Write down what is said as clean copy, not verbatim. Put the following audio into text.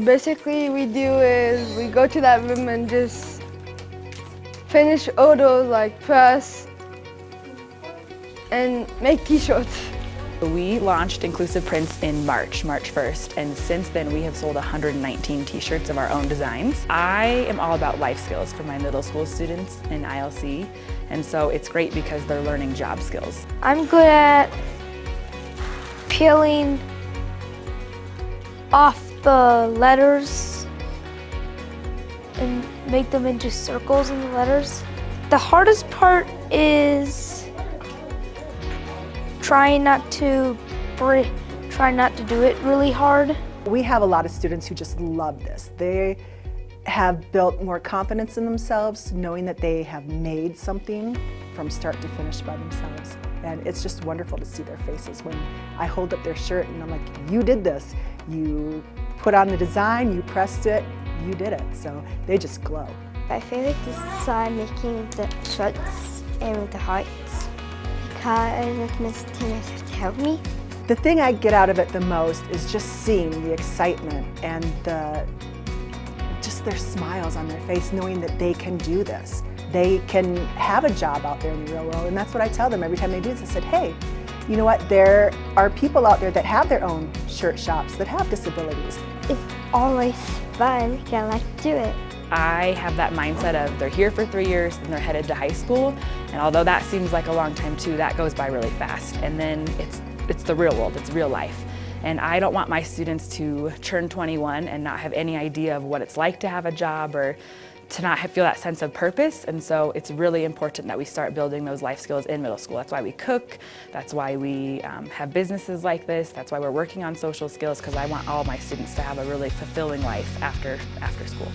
Basically, we do is we go to that room and just finish all those like press and make t-shirts. We launched Inclusive Prints in March 1st, and since then we have sold 119 t-shirts of our own designs. I am all about life skills for my middle school students in ILC, and so it's great because they're learning job skills. I'm good at peeling off the letters and make them into circles in the letters. The hardest part is trying not to do it really hard. We have a lot of students who just love this. They have built more confidence in themselves, knowing that they have made something from start to finish by themselves. And it's just wonderful to see their faces when I hold up their shirt and I'm like, you did this. You put on the design, you pressed it, you did it. So they just glow. My favorite design making the shirts and the hearts because Miss Tina helped me. The thing I get out of it the most is just seeing the excitement and just their smiles on their face, knowing that they can do this. They can have a job out there in the real world, and that's what I tell them every time they do this. I said, hey, you know what, there are people out there that have their own shirt shops that have disabilities. It's always fun because I like to do it. I have that mindset of they're here for 3 years and they're headed to high school, and although that seems like a long time too, that goes by really fast. And then it's the real world, it's real life. And I don't want my students to turn 21 and not have any idea of what it's like to have a job or to not feel that sense of purpose. And so it's really important that we start building those life skills in middle school. That's why we cook, that's why we have businesses like this, that's why we're working on social skills, because I want all my students to have a really fulfilling life after school.